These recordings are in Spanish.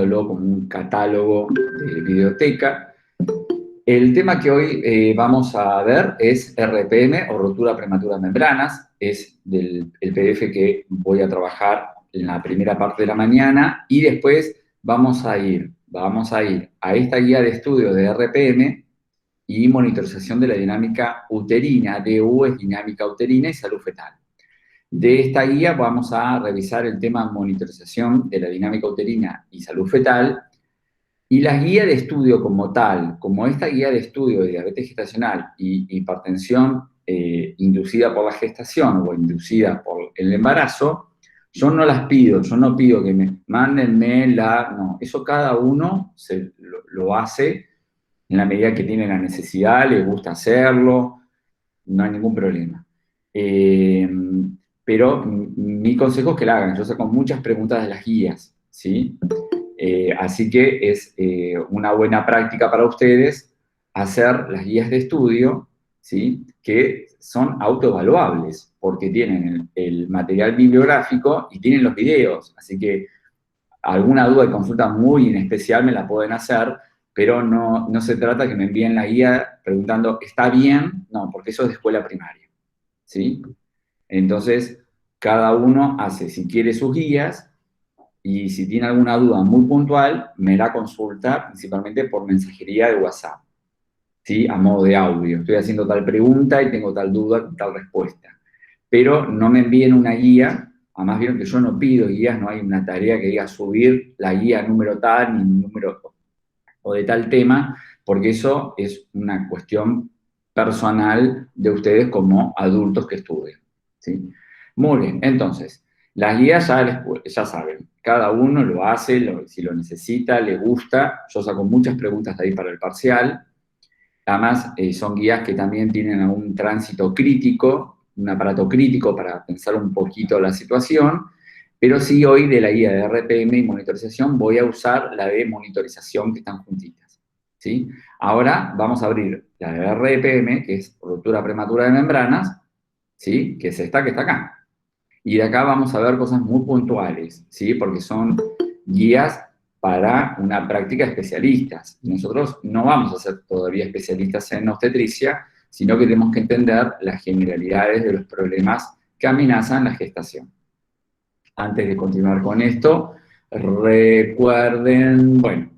viéndolo como un catálogo de biblioteca. El tema que hoy vamos a ver es RPM o rotura prematura de membranas. Es el PDF que voy a trabajar en la primera parte de la mañana y después vamos a ir a esta guía de estudio de RPM y monitorización de la dinámica uterina. DU es dinámica uterina y salud fetal. De esta guía vamos a revisar el tema monitorización de la dinámica uterina y salud fetal, y la guía de estudio como tal, como esta guía de estudio de diabetes gestacional y hipertensión inducida por la gestación o inducida por el embarazo, yo no las pido, yo no pido que me mándenme no, eso cada uno lo hace en la medida que tiene la necesidad, le gusta hacerlo, no hay ningún problema. Pero mi consejo es que la hagan. Yo saco muchas preguntas de las guías, ¿sí? Así que es una buena práctica para ustedes hacer las guías de estudio, ¿sí? Que son autoevaluables, porque tienen el material bibliográfico y tienen los videos. Así que alguna duda y consulta muy en especial me la pueden hacer, pero no se trata que me envíen la guía preguntando, ¿está bien? No, porque eso es de escuela primaria, ¿sí? Entonces, cada uno hace, si quiere, sus guías, y si tiene alguna duda muy puntual, me la consulta principalmente por mensajería de WhatsApp, ¿sí? A modo de audio. Estoy haciendo tal pregunta y tengo tal duda, tal respuesta. Pero no me envíen una guía. Además, vieron que yo no pido guías, no hay una tarea que diga subir la guía número tal, ni número o de tal tema, porque eso es una cuestión personal de ustedes como adultos que estudian, ¿sí? Muy bien, entonces, las guías ya saben, cada uno lo hace, si lo necesita, le gusta. Yo saco muchas preguntas de ahí para el parcial. Además, son guías que también tienen un tránsito crítico, un aparato crítico para pensar un poquito la situación, pero sí hoy de la guía de RPM y monitorización voy a usar la de monitorización que están juntitas, ¿sí? Ahora vamos a abrir la de RPM, que es ruptura prematura de membranas, ¿sí? Que es esta que está acá. Y de acá vamos a ver cosas muy puntuales, ¿sí? Porque son guías para una práctica de especialistas. Nosotros no vamos a ser todavía especialistas en obstetricia, sino que tenemos que entender las generalidades de los problemas que amenazan la gestación. Antes de continuar con esto, recuerden, bueno,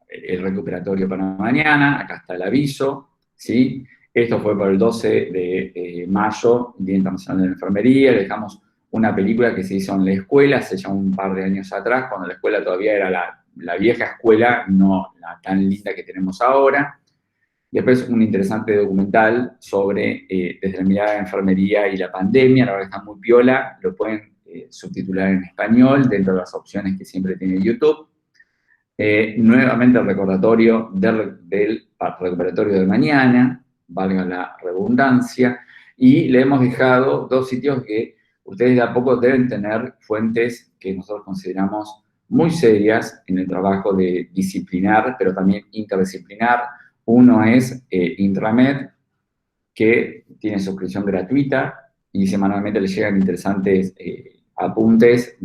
el recuperatorio para mañana, acá está el aviso, ¿sí? Esto fue por el 12 de mayo, Día Internacional de la Enfermería. Dejamos una película que se hizo en la escuela hace ya un par de años atrás, cuando la escuela todavía era la vieja escuela, no la tan linda que tenemos ahora. Después un interesante documental sobre, desde la mirada de la enfermería y la pandemia, la verdad está muy piola, lo pueden subtitular en español dentro de las opciones que siempre tiene YouTube. Nuevamente el recordatorio del recuperatorio de mañana, valga la redundancia, y le hemos dejado dos sitios que ustedes de a poco deben tener fuentes que nosotros consideramos muy serias en el trabajo de disciplinar, pero también interdisciplinar. Uno es Intramed, que tiene suscripción gratuita y semanalmente les llegan interesantes apuntes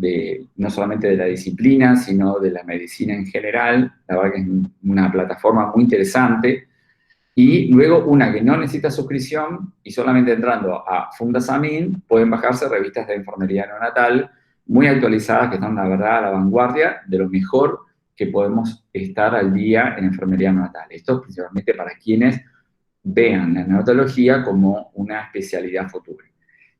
no solamente de la disciplina, sino de la medicina en general. La verdad que es una plataforma muy interesante. Y luego una que no necesita suscripción y solamente entrando a Fundasamin pueden bajarse revistas de enfermería neonatal muy actualizadas que están, la verdad, a la vanguardia de lo mejor que podemos estar al día en enfermería neonatal. Esto es principalmente para quienes vean la neonatología como una especialidad futura.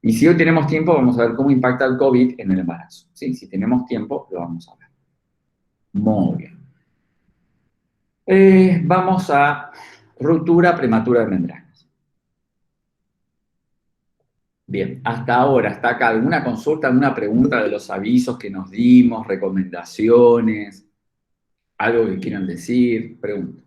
Y si hoy tenemos tiempo, vamos a ver cómo impacta el COVID en el embarazo, ¿sí? Si tenemos tiempo, lo vamos a ver. Muy bien. Vamos a ruptura prematura de membranas. Bien, hasta ahora, hasta acá, ¿alguna consulta, alguna pregunta de los avisos que nos dimos, recomendaciones, algo que quieran decir? Pregunta.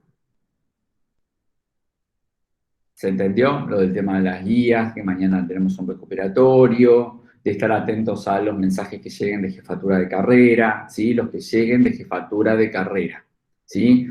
¿Se entendió lo del tema de las guías, que mañana tenemos un recuperatorio, de estar atentos a los mensajes que lleguen de jefatura de carrera, ¿sí? Los que lleguen de jefatura de carrera, ¿sí?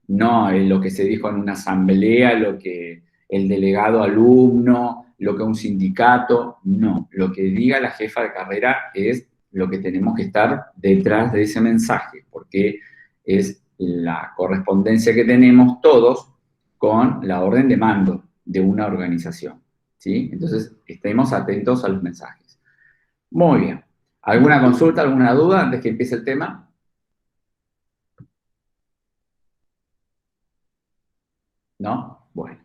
No lo que se dijo en una asamblea, lo que el delegado alumno, lo que un sindicato, no. Lo que diga la jefa de carrera es lo que tenemos que estar detrás de ese mensaje, porque es la correspondencia que tenemos todos con la orden de mando de una organización, ¿sí? Entonces, estemos atentos a los mensajes. Muy bien. ¿Alguna consulta, alguna duda antes que empiece el tema? ¿No? Bueno.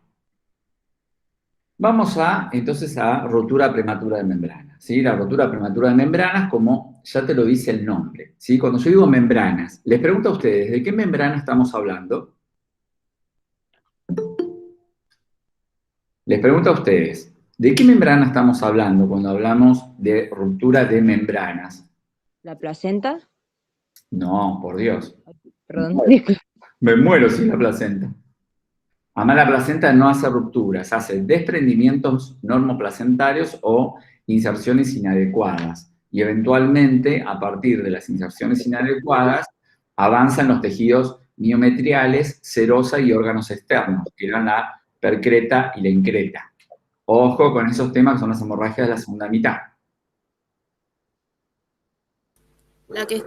Vamos entonces a rotura prematura de membranas, ¿sí? La rotura prematura de membranas, como ya te lo dice el nombre, ¿sí? Cuando yo digo membranas, les pregunto a ustedes, ¿de qué membrana estamos hablando? Les pregunto a ustedes, ¿de qué membrana estamos hablando cuando hablamos de ruptura de membranas? ¿La placenta? No, por Dios. Perdón. Me muero sin la placenta. Además, la placenta no hace rupturas, hace desprendimientos normoplacentarios o inserciones inadecuadas. Y eventualmente, a partir de las inserciones inadecuadas, avanzan los tejidos miometriales, serosa y órganos externos, que eran la percreta y la increta. Ojo con esos temas que son las hemorragias de la segunda mitad.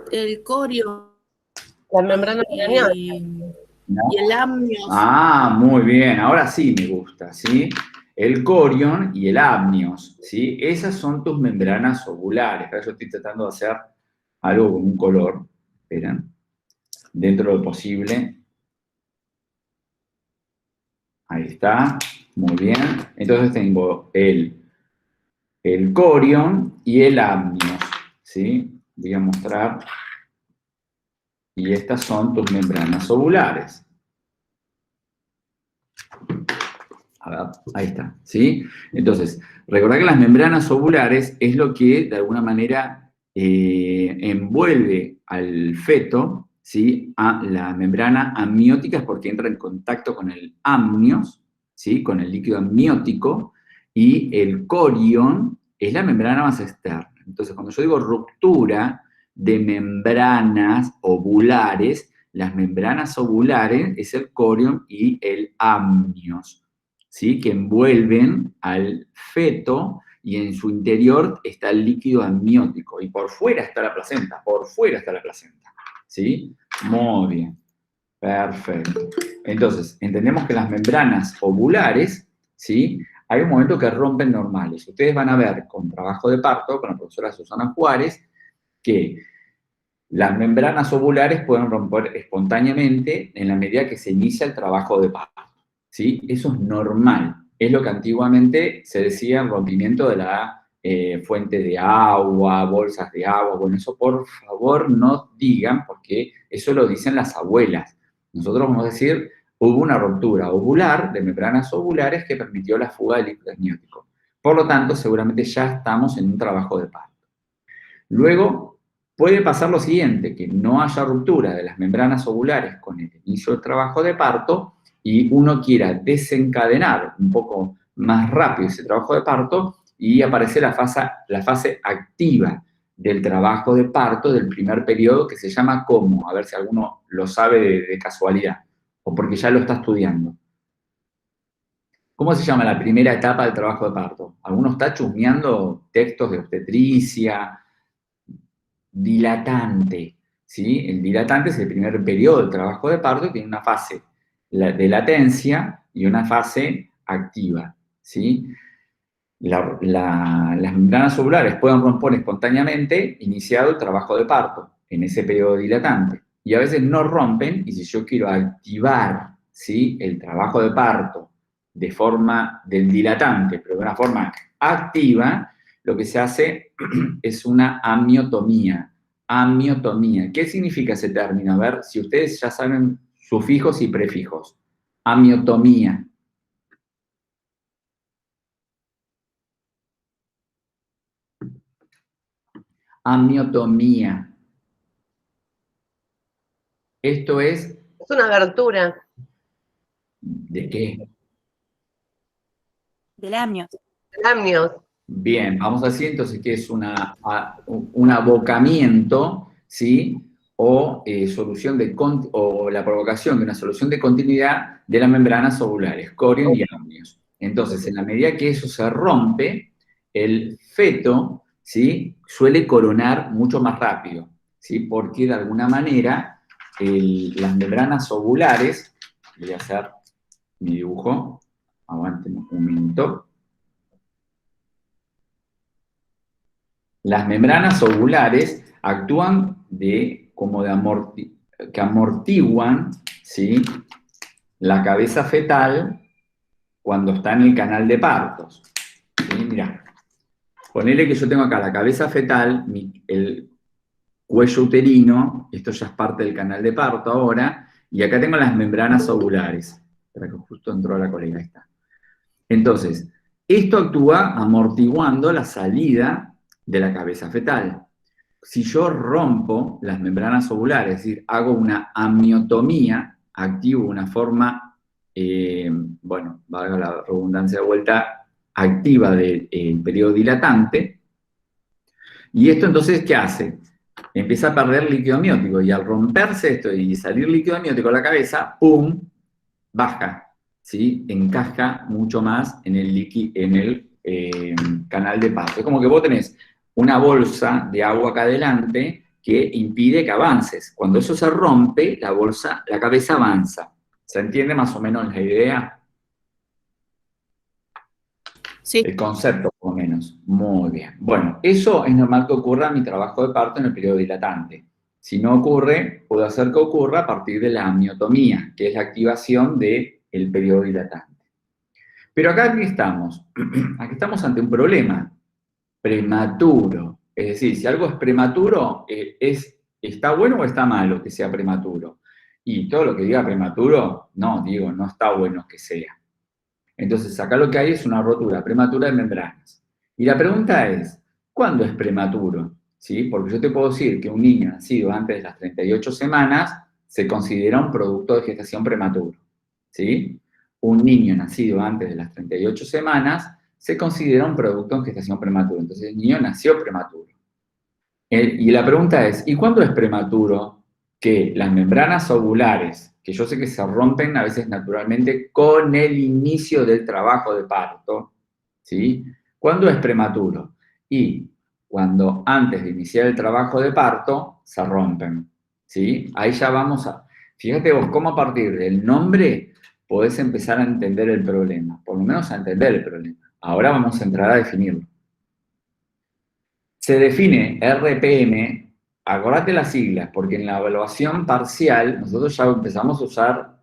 El corio. La membrana craneal. ¿No? Y el amnios. Ah, muy bien, ahora sí me gusta, ¿sí? El corion y el amnios, ¿sí? Esas son tus membranas ovulares. Ahora yo estoy tratando de hacer algo con un color, esperen, dentro de lo posible. Ahí está, muy bien. Entonces tengo el corion y el amnios, ¿sí? Voy a mostrar. Y estas son tus membranas ovulares. A ver, ahí está, ¿sí? Entonces, recordad que las membranas ovulares es lo que, de alguna manera, envuelve al feto, ¿sí? A la membrana amniótica es porque entra en contacto con el amnios, ¿sí? Con el líquido amniótico, y el corion es la membrana más externa. Entonces, cuando yo digo ruptura de membranas ovulares, las membranas ovulares es el corion y el amnios, ¿sí? Que envuelven al feto y en su interior está el líquido amniótico y por fuera está la placenta, ¿sí? Muy bien, perfecto. Entonces, entendemos que las membranas ovulares, ¿sí? Hay un momento que rompen normales. Ustedes van a ver con trabajo de parto, con la profesora Susana Juárez, que las membranas ovulares pueden romper espontáneamente en la medida que se inicia el trabajo de parto, ¿sí? Eso es normal. Es lo que antiguamente se decía el rompimiento de la fuente de agua, bolsas de agua. Bueno, eso por favor no digan, porque eso lo dicen las abuelas. Nosotros vamos a decir, hubo una ruptura ovular de membranas ovulares que permitió la fuga del líquido amniótico. Por lo tanto, seguramente ya estamos en un trabajo de parto. Luego, puede pasar lo siguiente, que no haya ruptura de las membranas ovulares con el inicio del trabajo de parto y uno quiera desencadenar un poco más rápido ese trabajo de parto y aparece la fase activa del trabajo de parto del primer periodo que se llama ¿cómo? A ver si alguno lo sabe de casualidad o porque ya lo está estudiando. ¿Cómo se llama la primera etapa del trabajo de parto? ¿Alguno está chusmeando textos de obstetricia? Dilatante, ¿sí? El dilatante es el primer periodo del trabajo de parto y tiene una fase de latencia y una fase activa, ¿sí? Las membranas ovulares pueden romper espontáneamente iniciado el trabajo de parto en ese periodo dilatante y a veces no rompen y si yo quiero activar, ¿sí? El trabajo de parto de forma del dilatante, pero de una forma activa, lo que se hace es una amiotomía. Amiotomía. ¿Qué significa ese término? A ver, si ustedes ya saben sufijos y prefijos. Amiotomía. Amiotomía. Esto es... Es una abertura. ¿De qué? Del amnios. El amnios. Bien, vamos a decir entonces que es un abocamiento, ¿sí? O solución o la provocación de una solución de continuidad de las membranas ovulares, corion y amnios. Entonces, en la medida que eso se rompe, el feto, ¿sí? Suele coronar mucho más rápido, ¿sí? Porque de alguna manera las membranas ovulares, voy a hacer mi dibujo, aguanten un minuto. Las membranas ovulares actúan que amortiguan, ¿sí?, la cabeza fetal cuando está en el canal de partos. ¿Sí? Mirá, ponele que yo tengo acá la cabeza fetal, el cuello uterino, esto ya es parte del canal de parto ahora, y acá tengo las membranas ovulares. Espera que justo entró la colega, ahí está. Entonces, esto actúa amortiguando la salida de la cabeza fetal. Si yo rompo las membranas ovulares, es decir, hago una amniotomía, activo una forma, bueno, valga la redundancia de vuelta, activa del periodo dilatante, y esto entonces, ¿qué hace? Empieza a perder líquido amniótico, y al romperse esto y salir líquido amniótico de la cabeza, ¡pum!, baja, ¿sí? Encaja mucho más en el canal de parto. Es como que vos tenés una bolsa de agua acá adelante que impide que avances. Cuando eso se rompe, la cabeza avanza. ¿Se entiende más o menos la idea? Sí. El concepto, por lo menos. Muy bien. Bueno, eso es normal que ocurra en mi trabajo de parto en el periodo dilatante. Si no ocurre, puedo hacer que ocurra a partir de la amniotomía, que es la activación del periodo dilatante. Pero acá, ¿qué estamos? Aquí estamos ante un problema prematuro. Es decir, si algo es prematuro, ¿está bueno o está malo que sea prematuro? Y todo lo que diga prematuro, no está bueno que sea. Entonces, acá lo que hay es una rotura prematura de membranas. Y la pregunta es, ¿cuándo es prematuro? ¿Sí? Porque yo te puedo decir que un niño nacido antes de las 38 semanas se considera un producto de gestación prematuro. ¿Sí? Un niño nacido antes de las 38 semanas se considera un producto de gestación prematuro. Entonces, el niño nació prematuro. Y la pregunta es, ¿y cuándo es prematuro que las membranas ovulares, que yo sé que se rompen a veces naturalmente con el inicio del trabajo de parto, ¿sí? ¿Cuándo es prematuro? Y cuando antes de iniciar el trabajo de parto se rompen, ¿sí? Ahí ya vamos a... Fíjate vos cómo a partir del nombre podés empezar a entender el problema, por lo menos a entender el problema. Ahora vamos a entrar a definirlo. Se define RPM, acordate las siglas, porque en la evaluación parcial nosotros ya empezamos a usar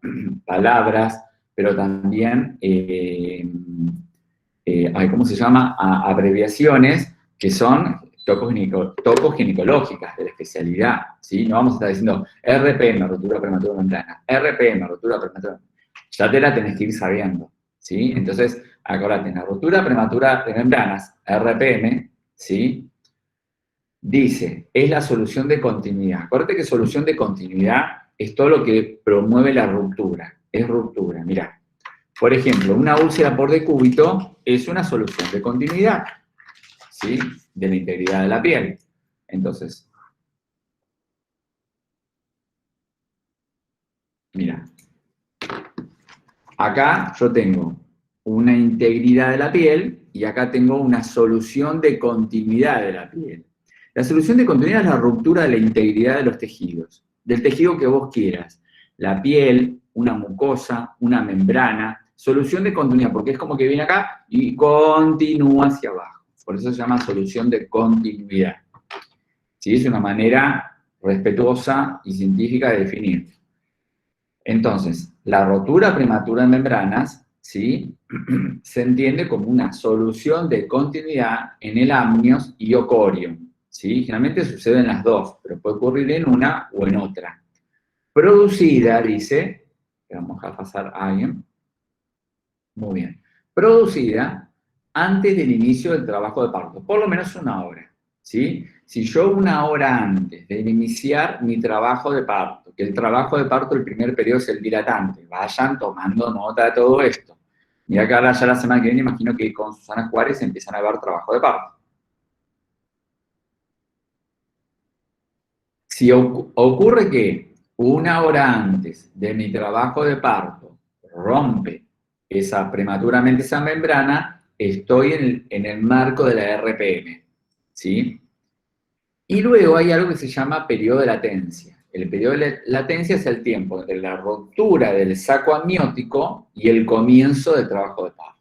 palabras, pero también, ¿cómo se llama? Abreviaciones que son tocoginecológicas de la especialidad, ¿sí? No vamos a estar diciendo RPM, rotura prematura de membrana, RPM, rotura prematura, ya te la tenés que ir sabiendo, ¿sí? Entonces, acordate, en la rotura prematura de membranas, RPM, ¿sí?, dice, es la solución de continuidad. Acuérdate que solución de continuidad es todo lo que promueve la ruptura. Es ruptura, mirá. Por ejemplo, una úlcera por decúbito es una solución de continuidad, ¿sí?, de la integridad de la piel. Entonces, mira. Acá yo tengo una integridad de la piel y acá tengo una solución de continuidad de la piel. La solución de continuidad es la ruptura de la integridad de los tejidos, del tejido que vos quieras. La piel, una mucosa, una membrana, solución de continuidad, porque es como que viene acá y continúa hacia abajo. Por eso se llama solución de continuidad. ¿Sí? Es una manera respetuosa y científica de definir. Entonces, la rotura prematura de membranas, ¿sí?, se entiende como una solución de continuidad en el amnios y ocorium. ¿Sí? Generalmente suceden las dos, pero puede ocurrir en una o en otra. Producida, dice, vamos a pasar a alguien. Muy bien. Producida antes del inicio del trabajo de parto, por lo menos una hora. ¿Sí? Si yo una hora antes de iniciar mi trabajo de parto, que el trabajo de parto, el primer periodo es el dilatante, vayan tomando nota de todo esto. Mira que ahora ya la semana que viene imagino que con Susana Juárez empiezan a ver trabajo de parto. Si ocurre que una hora antes de mi trabajo de parto rompe prematuramente esa membrana, estoy en el marco de la RPM, ¿sí? Y luego hay algo que se llama periodo de latencia. El periodo de latencia es el tiempo entre la ruptura del saco amniótico y el comienzo del trabajo de parto.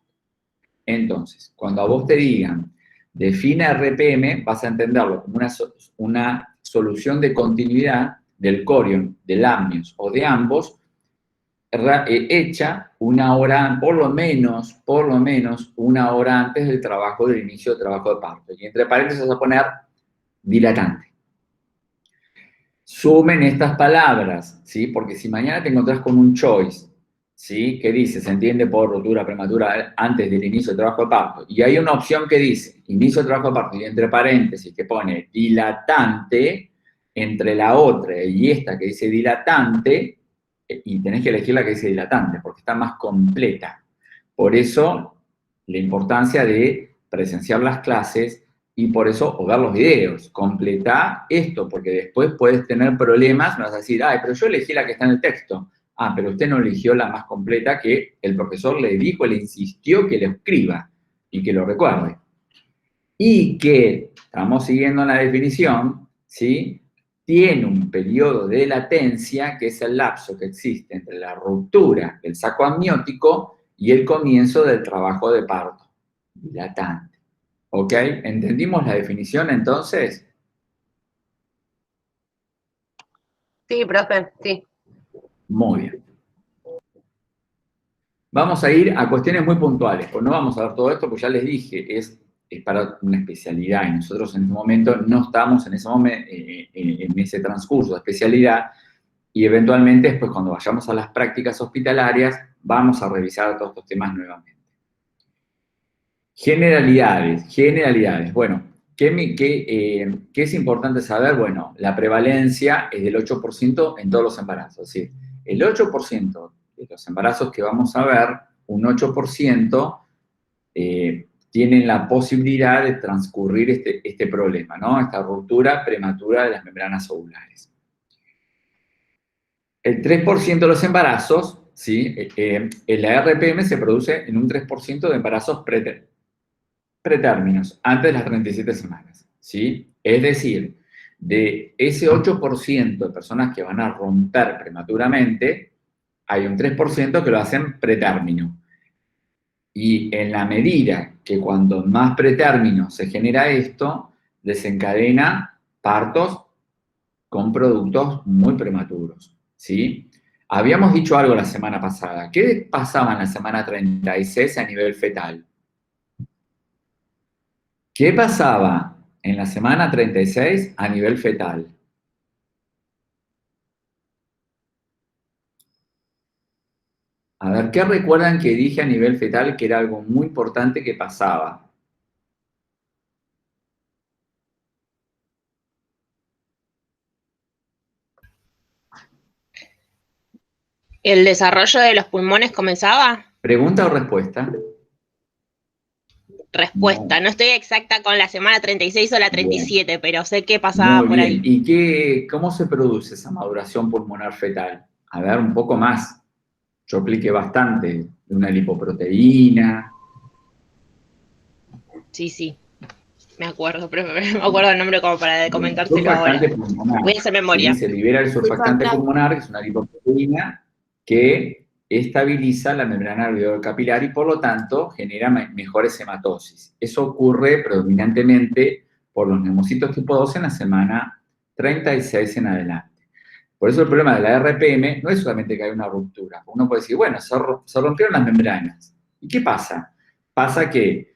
Entonces, cuando a vos te digan, define RPM, vas a entenderlo como una solución de continuidad del corion, del amnios o de ambos, hecha una hora, por lo menos, una hora antes del inicio del trabajo de parto. Y entre paréntesis vas a poner dilatante. Sumen estas palabras, ¿sí? Porque si mañana te encontrás con un choice, ¿sí? Que dice, se entiende por rotura prematura antes del inicio del trabajo de parto, y hay una opción que dice, inicio del trabajo de parto, y entre paréntesis que pone dilatante, entre la otra y esta que dice dilatante, y tenés que elegir la que dice dilatante, porque está más completa. Por eso, la importancia de presenciar las clases, y por eso, o ver los videos, completá esto, porque después puedes tener problemas, me vas a decir, ay, pero yo elegí la que está en el texto. Ah, pero usted no eligió la más completa que el profesor le dijo, le insistió que lo escriba y que lo recuerde. Y que, estamos siguiendo la definición, ¿sí? Tiene un periodo de latencia, que es el lapso que existe entre la ruptura del saco amniótico y el comienzo del trabajo de parto. Dilatante. ¿Ok? ¿Entendimos la definición entonces? Sí, profe, sí. Muy bien. Vamos a ir a cuestiones muy puntuales, pues no vamos a ver todo esto, porque ya les dije, es para una especialidad, y nosotros en este momento no estamos en ese transcurso de especialidad, y eventualmente después cuando vayamos a las prácticas hospitalarias, vamos a revisar todos estos temas nuevamente. Generalidades. Bueno, ¿qué es importante saber? Bueno, la prevalencia es del 8% en todos los embarazos. ¿Sí? El 8% de los embarazos que vamos a ver, un 8% tienen la posibilidad de transcurrir este problema, ¿no? Esta ruptura prematura de las membranas ovulares. El 3% de los embarazos, ¿sí? La RPM se produce en un 3% de embarazos pretérminos, antes de las 37 semanas, ¿sí? Es decir, de ese 8% de personas que van a romper prematuramente, hay un 3% que lo hacen pretérmino. Y en la medida que cuando más pretérmino se genera esto, desencadena partos con productos muy prematuros, ¿sí? Habíamos dicho algo la semana pasada. ¿Qué pasaba en la semana 36 a nivel fetal? ¿Qué pasaba en la semana 36 a nivel fetal? A ver, ¿qué recuerdan que dije a nivel fetal que era algo muy importante que pasaba? ¿El desarrollo de los pulmones comenzaba? ¿Pregunta o respuesta? Respuesta. No estoy exacta con la semana 36 o la 37, bien, pero sé que pasaba muy por bien. ahí. ¿Y cómo se produce esa maduración pulmonar fetal? A ver, un poco más. Yo expliqué bastante de una lipoproteína. Sí. Me acuerdo, pero me acuerdo el nombre como para comentárselo ahora. Pulmonar. Voy a hacer memoria. ¿Sí? Se libera el surfactante pulmonar, que es una lipoproteína que estabiliza la membrana alveolar capilar y por lo tanto genera mejores hematosis. Eso ocurre predominantemente por los neumocitos tipo 2 en la semana 36 en adelante. Por eso el problema de la RPM no es solamente que hay una ruptura. Uno puede decir, bueno, se rompieron las membranas. ¿Y qué pasa? Pasa que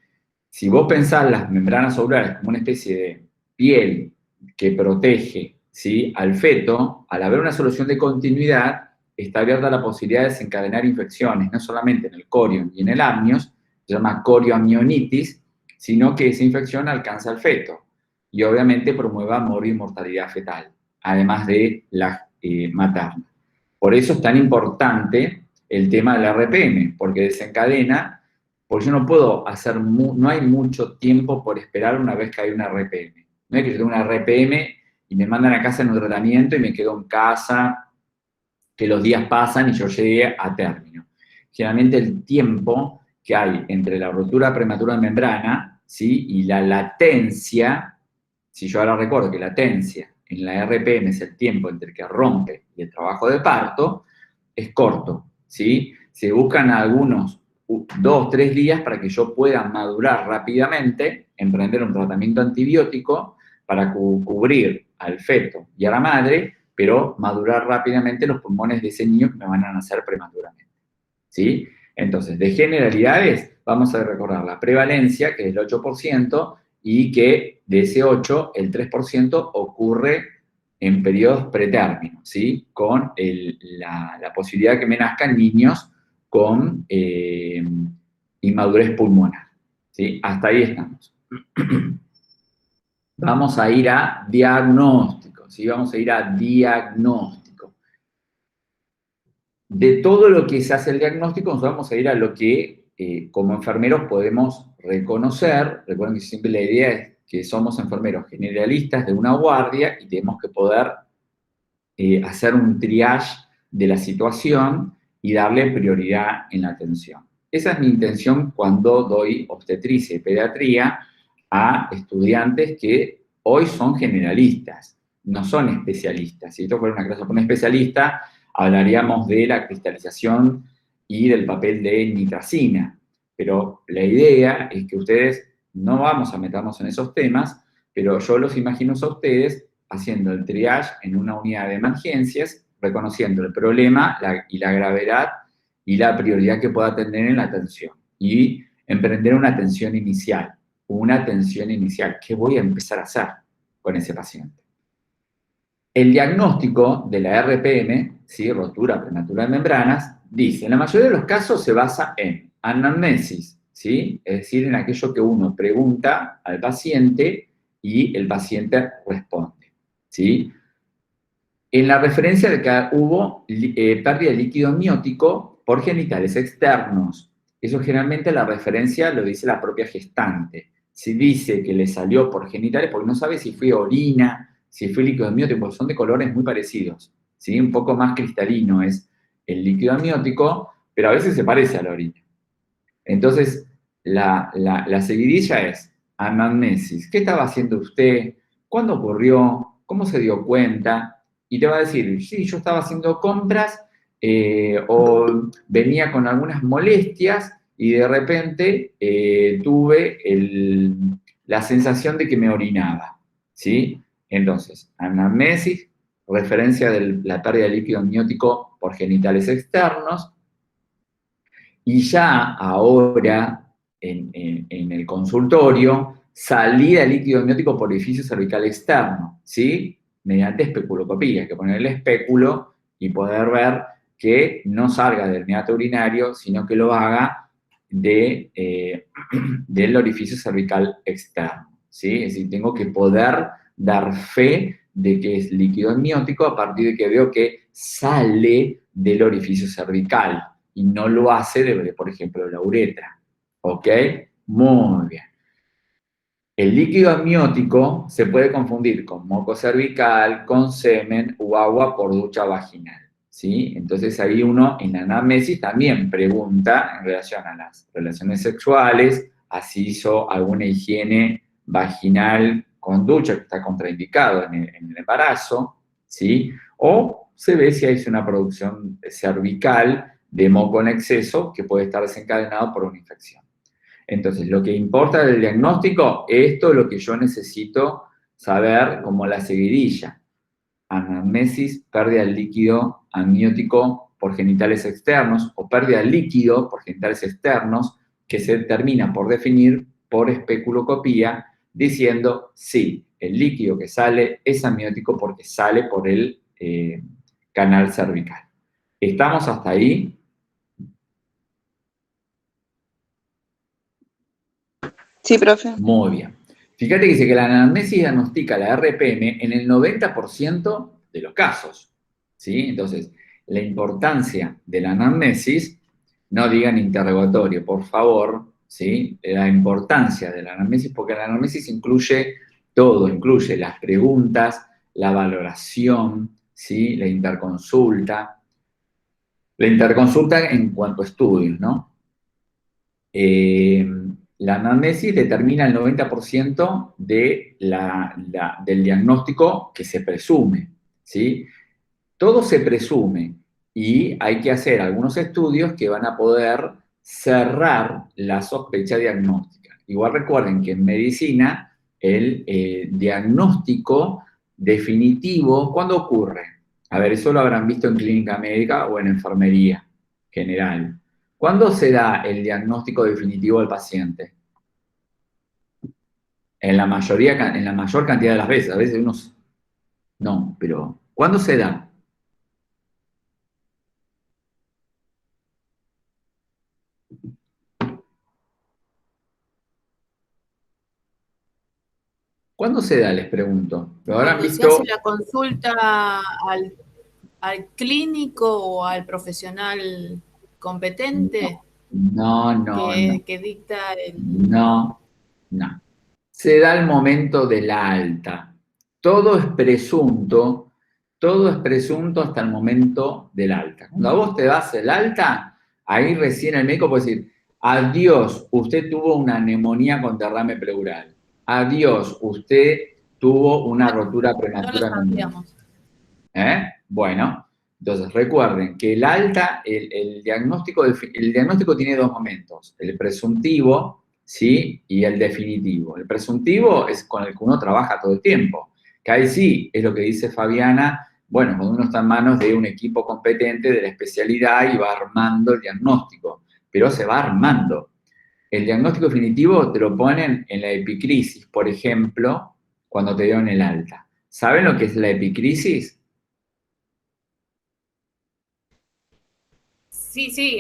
si vos pensás las membranas ovulares como una especie de piel que protege, ¿sí?, al feto, al haber una solución de continuidad, está abierta la posibilidad de desencadenar infecciones, no solamente en el corion y en el amnios, se llama corioamnionitis, sino que esa infección alcanza al feto y obviamente promueva morir y mortalidad fetal, además de la materna. Por eso es tan importante el tema del RPM, porque desencadena, porque yo no puedo hacer, no hay mucho tiempo por esperar una vez que hay una RPM. No es que yo tenga una RPM y me mandan a casa en un tratamiento y me quedo en casa, que los días pasan y yo llegué a término. Generalmente el tiempo que hay entre la ruptura prematura de membrana, ¿sí?, y la latencia, si yo ahora recuerdo que latencia en la RPM es el tiempo entre que rompe y el trabajo de parto, es corto, ¿sí? Se buscan algunos 2, 3 días para que yo pueda madurar rápidamente, emprender un tratamiento antibiótico para cubrir al feto y a la madre, pero madurar rápidamente los pulmones de ese niño que me van a nacer prematuramente, ¿sí? Entonces, de generalidades, vamos a recordar la prevalencia, que es el 8%, y que de ese 8, el 3% ocurre en periodos pretérminos, ¿sí? Con la posibilidad de que me nazcan niños con inmadurez pulmonar, ¿sí? Hasta ahí estamos. Vamos a ir a diagnóstico, ¿sí? Vamos a ir a diagnóstico. De todo lo que se hace el diagnóstico, nos vamos a ir a lo que como enfermeros podemos reconocer. Recuerden que siempre la idea es que somos enfermeros generalistas de una guardia y tenemos que poder hacer un triage de la situación y darle prioridad en la atención. Esa es mi intención cuando doy obstetricia y pediatría a estudiantes que hoy son generalistas, no son especialistas. Si esto fuera una clase con un especialista, hablaríamos de la cristalización y del papel de nitracina. Pero la idea es que ustedes no vamos a meternos en esos temas, pero yo los imagino a ustedes haciendo el triage en una unidad de emergencias, reconociendo el problema y la gravedad y la prioridad que pueda tener en la atención. Y emprender una atención inicial. Una atención inicial. ¿Qué voy a empezar a hacer con ese paciente? El diagnóstico de la RPM, ¿sí? Rotura prematura de membranas, dice, en la mayoría de los casos se basa en anamnesis, ¿sí? Es decir, en aquello que uno pregunta al paciente y el paciente responde, ¿sí? En la referencia de que hubo pérdida de líquido amniótico por genitales externos. Eso generalmente la referencia lo dice la propia gestante. Si dice que le salió por genitales, porque no sabe si fue orina, si fue líquido amniótico, porque son de colores muy parecidos, ¿sí? Un poco más cristalino es el líquido amniótico, pero a veces se parece a la orina. Entonces, la seguidilla es anamnesis. ¿Qué estaba haciendo usted? ¿Cuándo ocurrió? ¿Cómo se dio cuenta? Y te va a decir, sí, yo estaba haciendo compras o venía con algunas molestias y de repente tuve la sensación de que me orinaba, ¿sí? Entonces, anamnesis, referencia de la pérdida de líquido amniótico por genitales externos, y ya ahora, en el consultorio, salida de líquido amniótico por orificio cervical externo, ¿sí? Mediante especulocopía, hay que poner el espéculo y poder ver que no salga del meato urinario, sino que lo haga del orificio cervical externo, ¿sí? Es decir, tengo que poder dar fe de que es líquido amniótico a partir de que veo que sale del orificio cervical y no lo hace de, por ejemplo, la uretra. ¿Ok? Muy bien. El líquido amniótico se puede confundir con moco cervical, con semen o agua por ducha vaginal, ¿sí? Entonces ahí uno en la anamnesis también pregunta en relación a las relaciones sexuales, así hizo alguna higiene vaginal con ducha, que está contraindicado en el embarazo, ¿sí? O se ve si hay una producción cervical de moco en exceso que puede estar desencadenado por una infección. Entonces, lo que importa del diagnóstico, esto es lo que yo necesito saber como la seguidilla. Anamnesis, pérdida de líquido amniótico por genitales externos o pérdida de líquido por genitales externos que se determina por definir por especulocopía diciendo, sí, el líquido que sale es amniótico porque sale por el canal cervical. ¿Estamos hasta ahí? Sí, profe. Muy bien. Fíjate que dice que la anamnesis diagnostica la RPM en el 90% de los casos, ¿sí? Entonces, la importancia de la anamnesis, no digan interrogatorio, por favor, ¿sí? La importancia de la anamnesis, porque la anamnesis incluye todo, incluye las preguntas, la valoración, ¿sí? La interconsulta en cuanto a estudios, ¿no? La anamnesis determina el 90% del diagnóstico que se presume, ¿sí? Todo se presume y hay que hacer algunos estudios que van a poder cerrar la sospecha diagnóstica. Igual recuerden que en medicina el diagnóstico definitivo, ¿cuándo ocurre? A ver, eso lo habrán visto en clínica médica o en enfermería general. ¿Cuándo se da el diagnóstico definitivo al paciente? En la mayor cantidad de las veces. A veces unos no, pero ¿cuándo se da? ¿Cuándo se da? Les pregunto. ¿Lo habrán Cuando se visto? hace la consulta al clínico o al profesional competente No. que dicta el... No. Se da el momento de la alta. Todo es presunto hasta el momento del alta. Cuando a vos te das el alta, ahí recién el médico puede decir, adiós, usted tuvo una neumonía con derrame pleural. Adiós, usted tuvo una rotura No prematura. lo sabíamos. Bueno, entonces recuerden que el alta, el diagnóstico tiene dos momentos, el presuntivo, ¿sí? Y el definitivo. El presuntivo es con el que uno trabaja todo el tiempo, que ahí sí, es lo que dice Fabiana, bueno, cuando uno está en manos de un equipo competente de la especialidad y va armando el diagnóstico, pero se va armando. El diagnóstico definitivo te lo ponen en la epicrisis, por ejemplo, cuando te dieron el alta. ¿Saben lo que es la epicrisis? Sí,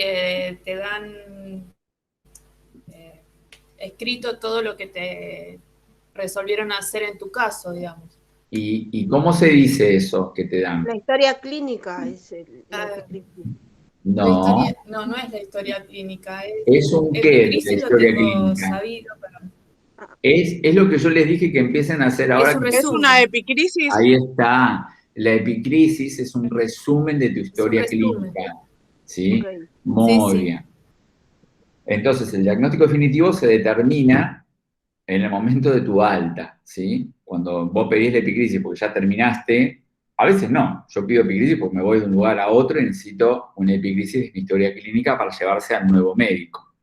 te dan escrito todo lo que te resolvieron hacer en tu caso, digamos. ¿Y cómo se dice eso que te dan? La historia clínica es No, No es la historia clínica. es un qué de la Epicrisis lo historia tengo clínica. sabido, pero... Es lo que yo les dije que empiecen a hacer ahora. Es un ¿Es resumen. una epicrisis? Ahí está. La epicrisis es un resumen de tu historia resumen. clínica. ¿Sí? Ok. Muy Sí. bien. Entonces, el diagnóstico definitivo se determina en el momento de tu alta, ¿sí? Cuando vos pedís la epicrisis porque ya terminaste, a veces no, yo pido epicrisis porque me voy de un lugar a otro y necesito una epicrisis de mi historia clínica para llevarse al nuevo médico.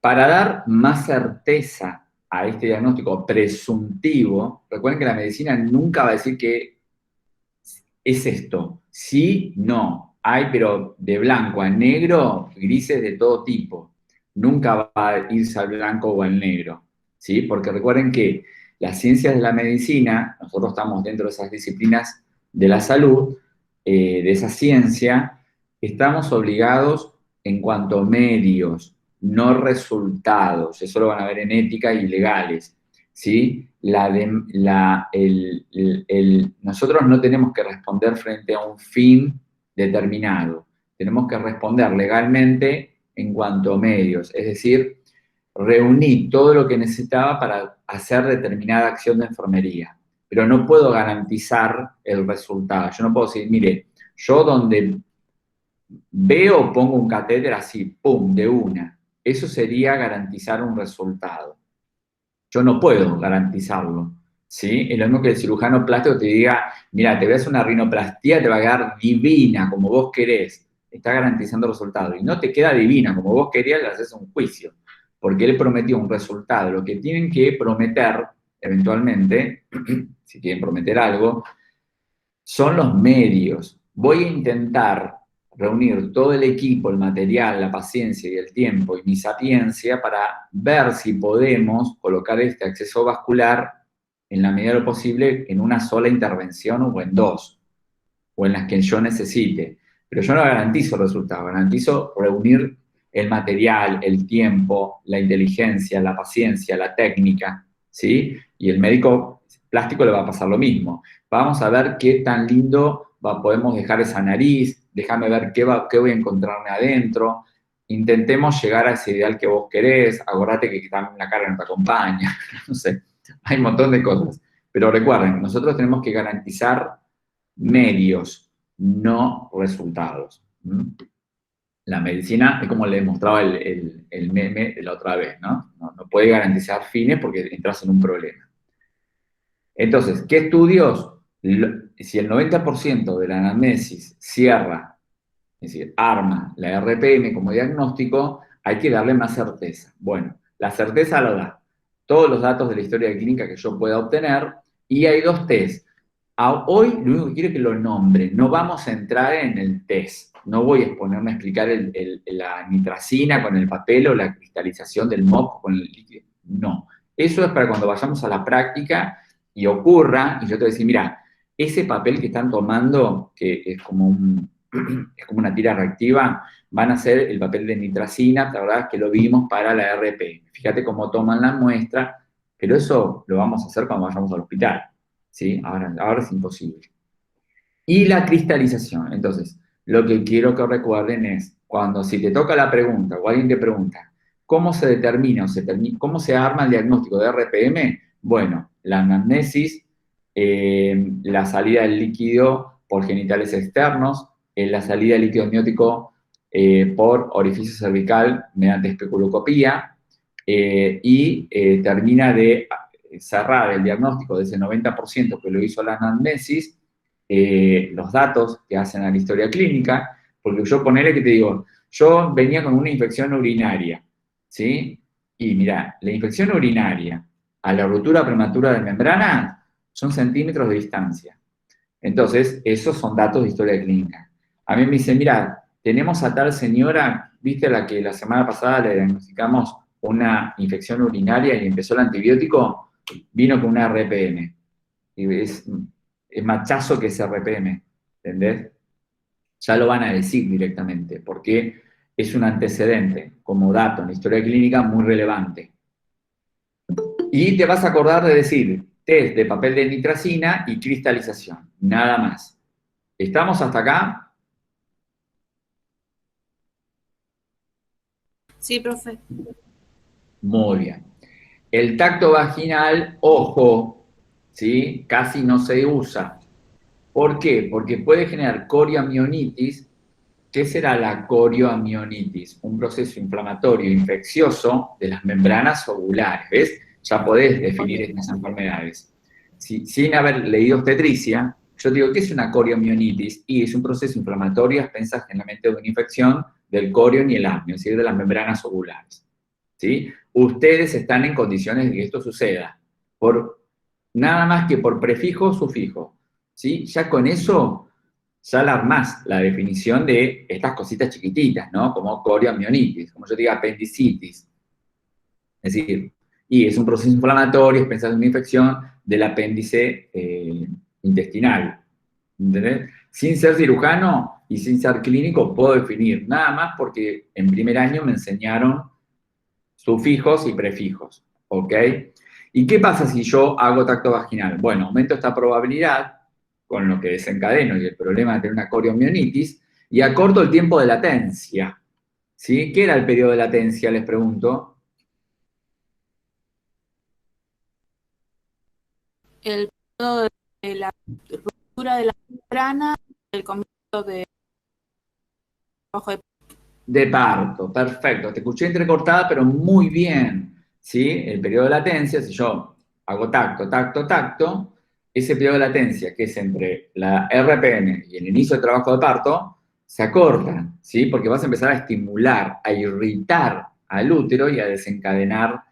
Para dar más certeza a este diagnóstico presuntivo, recuerden que la medicina nunca va a decir que es esto, sí, no, hay pero de blanco a negro, grises de todo tipo, nunca va a irse al blanco o al negro. ¿Sí? Porque recuerden que las ciencias de la medicina, nosotros estamos dentro de esas disciplinas de la salud, de esa ciencia, estamos obligados en cuanto a medios, no resultados, eso lo van a ver en ética y legales, ¿sí? Nosotros no tenemos que responder frente a un fin determinado, tenemos que responder legalmente en cuanto a medios, es decir, reuní todo lo que necesitaba para hacer determinada acción de enfermería, pero no puedo garantizar el resultado. Yo no puedo decir, mire, yo donde veo pongo un catéter así, pum, de una. Eso sería garantizar un resultado. Yo no puedo garantizarlo, ¿sí? Es lo mismo que el cirujano plástico te diga, mira, te ves una rinoplastia, te va a quedar divina, como vos querés. Está garantizando resultado. Y no te queda divina, como vos querías, le haces un juicio porque él prometió un resultado. Lo que tienen que prometer, eventualmente, si quieren prometer algo, son los medios. Voy a intentar reunir todo el equipo, el material, la paciencia y el tiempo y mi sapiencia para ver si podemos colocar este acceso vascular en la medida de lo posible en una sola intervención o en dos, o en las que yo necesite. Pero yo no garantizo el resultado, garantizo reunir el material, el tiempo, la inteligencia, la paciencia, la técnica, ¿sí? Y el médico plástico le va a pasar lo mismo. Vamos a ver qué tan lindo podemos dejar esa nariz, déjame ver qué voy a encontrarme adentro, intentemos llegar a ese ideal que vos querés, acordate que también la cara no te acompaña, no sé, hay un montón de cosas. Pero recuerden, nosotros tenemos que garantizar medios, no resultados. La medicina es como le mostraba el meme de la otra vez, ¿no? No puede garantizar fines porque entras en un problema. Entonces, ¿qué estudios? Si el 90% de la anamnesis cierra, es decir, arma la RPM como diagnóstico, hay que darle más certeza. Bueno, la certeza lo da todos los datos de la historia clínica que yo pueda obtener, y hay 2 test. Hoy lo único que quiero es que lo nombre, no vamos a entrar en el test, no voy a exponerme a explicar la nitracina con el papel o la cristalización del moco con el líquido, no. Eso es para cuando vayamos a la práctica y ocurra, y yo te voy a decir, mira, ese papel que están tomando, que es como una tira reactiva, van a ser el papel de nitracina, la verdad es que lo vimos para la RP. Fíjate cómo toman la muestra, pero eso lo vamos a hacer cuando vayamos al hospital, ¿sí? Ahora es imposible. Y la cristalización. Entonces, lo que quiero que recuerden es, si te toca la pregunta, o alguien te pregunta, ¿cómo se determina cómo se arma el diagnóstico de RPM? Bueno, la anamnesis, la salida del líquido por genitales externos, la salida del líquido amniótico por orificio cervical mediante especulocopía, y termina de cerrar el diagnóstico de ese 90% que lo hizo la anamnesis, los datos que hacen a la historia clínica, porque yo ponele que te digo, yo venía con una infección urinaria, ¿sí? Y mira, la infección urinaria a la ruptura prematura de membrana son centímetros de distancia. Entonces, esos son datos de historia clínica. A mí me dicen, mira, tenemos a tal señora, viste, a la que la semana pasada le diagnosticamos una infección urinaria y empezó el antibiótico, vino con una RPM. Y es machazo que es RPM, ¿entendés? Ya lo van a decir directamente, porque es un antecedente, como dato en la historia clínica, muy relevante. Y te vas a acordar de decir test de papel de nitracina y cristalización, nada más. ¿Estamos hasta acá? Sí, profe. Muy bien. El tacto vaginal, ojo, ¿sí? Casi no se usa. ¿Por qué? Porque puede generar corioamionitis. ¿Qué será la corioamionitis? Un proceso inflamatorio infeccioso de las membranas ovulares, ¿ves? Ya podés definir estas enfermedades. Sin haber leído obstetricia, yo digo, ¿qué es una corioamionitis? Y es un proceso inflamatorio a expensas generalmente de una infección del corion y el amnio, es decir, de las membranas ovulares. ¿Sí? Ustedes están en condiciones de que esto suceda, nada más que por prefijo o sufijo. ¿Sí? Ya con eso, ya alarmás la definición de estas cositas chiquititas, ¿no? Como corioamionitis, como yo diga apendicitis. Es decir, y es un proceso inflamatorio, es pensar en una infección del apéndice intestinal. ¿Entendés? Sin ser cirujano y sin ser clínico puedo definir, nada más porque en primer año me enseñaron sufijos y prefijos, ¿ok? ¿Y qué pasa si yo hago tacto vaginal? Bueno, aumento esta probabilidad con lo que desencadeno y el problema de tener una corioamionitis y acorto el tiempo de latencia. ¿Sí? ¿Qué era el periodo de latencia? Les pregunto. El periodo de la ruptura de la membrana, el comienzo de trabajo de parto, perfecto. Te escuché entrecortada, pero muy bien. ¿Sí? El periodo de latencia, si yo hago tacto, tacto, tacto, ese periodo de latencia, que es entre la RPM y el inicio del trabajo de parto, se acorta, ¿sí? Porque vas a empezar a estimular, a irritar al útero y a desencadenar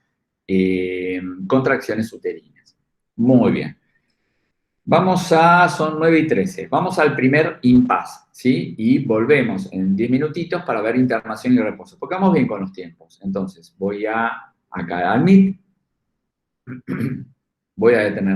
contracciones uterinas. Muy bien. Son 9:13. Vamos al primer impasse, ¿sí? Y volvemos en 10 minutitos para ver internación y reposo. Porque vamos bien con los tiempos. Entonces, voy acá al Meet. Voy a detener